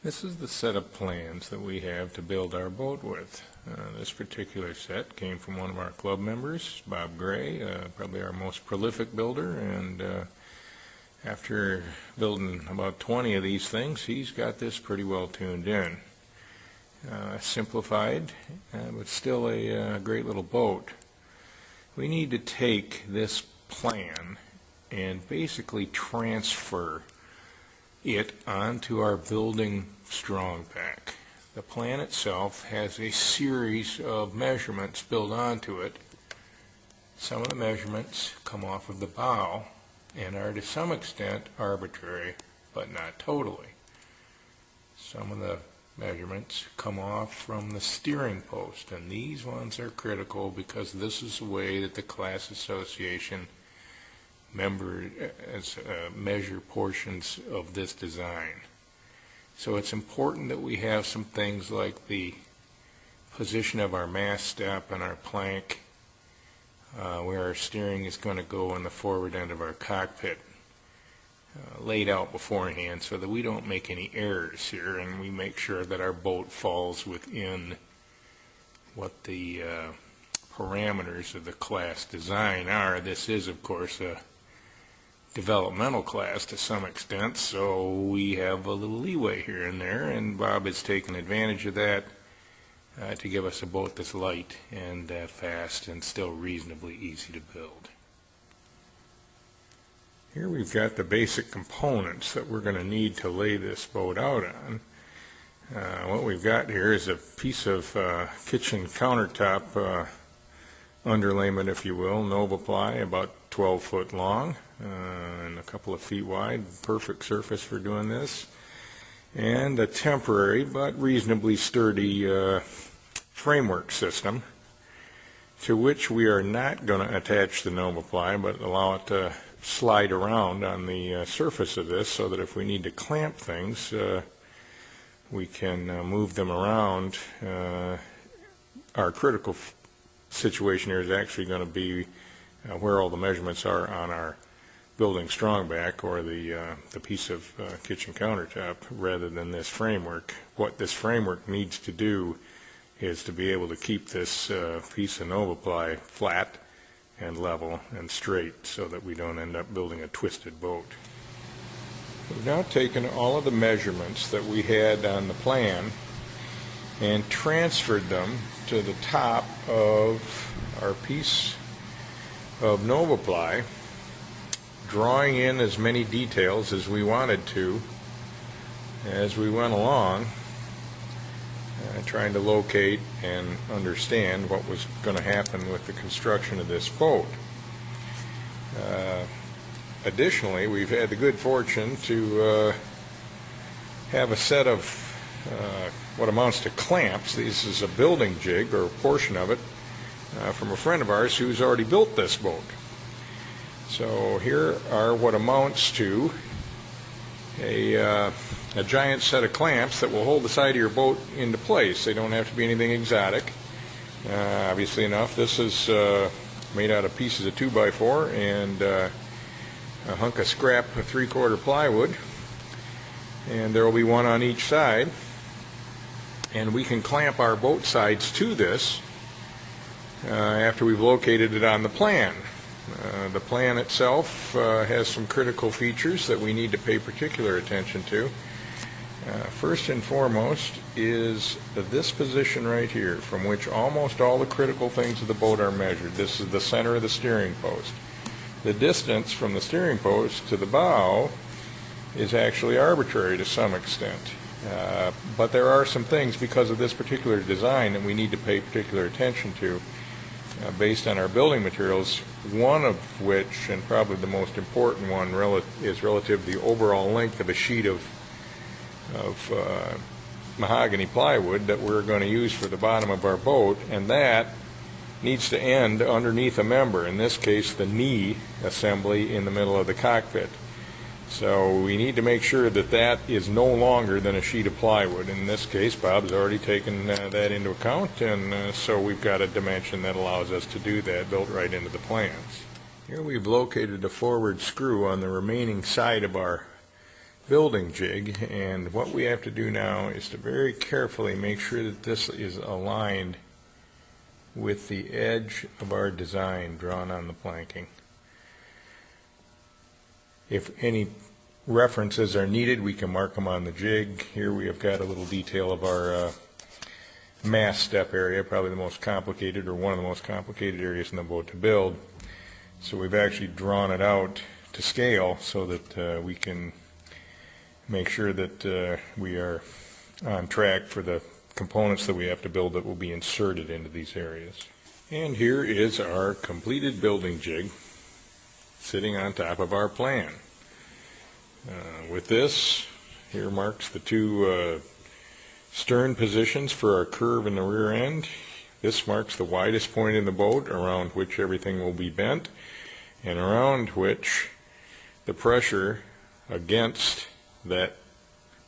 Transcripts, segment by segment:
This is the set of plans that we have to build our boat with. This particular set came from one of our club members, Bob Gray, probably our most prolific builder, and after building about 20 of these things, he's got this pretty well tuned in. Simplified, but still a great little boat. We need to take this plan and basically transfer it onto our building strong pack. The plan itself has a series of measurements built onto it. Some of the measurements come off of the bow and are to some extent arbitrary, but not totally. Some of the measurements come off from the steering post, and these ones are critical because this is the way that the class association measure portions of this design. So it's important that we have some things like the position of our mast step and our plank, where our steering is going to go in the forward end of our cockpit, laid out beforehand so that we don't make any errors here, and we make sure that our boat falls within what the parameters of the class design are. This is, of course, a developmental class to some extent, so we have a little leeway here and there, and Bob has taken advantage of that to give us a boat that's light and fast and still reasonably easy to build. Here we've got the basic components that we're going to need to lay this boat out on. What we've got here is a piece of kitchen countertop underlayment, if you will, Nova ply, about 12 foot long and a couple of feet wide, perfect surface for doing this, and a temporary but reasonably sturdy framework system to which we are not going to attach the Nova ply but allow it to slide around on the surface of this so that if we need to clamp things we can move them around. Our critical situation here is actually going to be where all the measurements are on our building strongback, or the piece of kitchen countertop, rather than this framework. What this framework needs to do is to be able to keep this piece of Nova ply flat and level and straight so that we don't end up building a twisted boat. We've now taken all of the measurements that we had on the plan and transferred them to the top of our piece of Nova ply, drawing in as many details as we wanted to as we went along, trying to locate and understand what was going to happen with the construction of this boat. Additionally, we've had the good fortune to have a set of what amounts to clamps. This is a building jig, or a portion of it, from a friend of ours who's already built this boat. So here are what amounts to a giant set of clamps that will hold the side of your boat into place. They don't have to be anything exotic. Obviously enough, this is made out of pieces of 2x4 and a hunk of scrap 3/4 plywood, and there will be one on each side, and we can clamp our boat sides to this after we've located it on the plan. The plan itself has some critical features that we need to pay particular attention to. First and foremost is this position right here, from which almost all the critical things of the boat are measured. This is the center of the steering post. The distance from the steering post to the bow is actually arbitrary to some extent. But there are some things, because of this particular design, that we need to pay particular attention to based on our building materials, one of which, and probably the most important one, is relative to the overall length of a sheet of mahogany plywood that we're going to use for the bottom of our boat, and that needs to end underneath a member, in this case the knee assembly in the middle of the cockpit. So we need to make sure that that is no longer than a sheet of plywood. In this case, Bob's already taken that into account, and so we've got a dimension that allows us to do that, built right into the plans. Here we've located a forward screw on the remaining side of our building jig, and what we have to do now is to very carefully make sure that this is aligned with the edge of our design drawn on the planking. If any references are needed, we can mark them on the jig. Here we have got a little detail of our mast step area, probably the most complicated or one of the most complicated areas in the boat to build. So we've actually drawn it out to scale so that we can make sure that we are on track for the components that we have to build that will be inserted into these areas. And here is our completed building jig sitting on top of our plan. With this, here marks the two stern positions for our curve in the rear end. This marks the widest point in the boat around which everything will be bent, and around which the pressure against that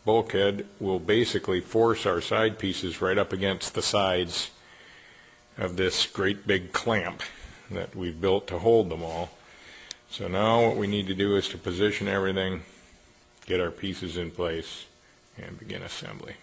bulkhead will basically force our side pieces right up against the sides of this great big clamp that we've built to hold them all. So now what we need to do is to position everything, get our pieces in place, and begin assembly.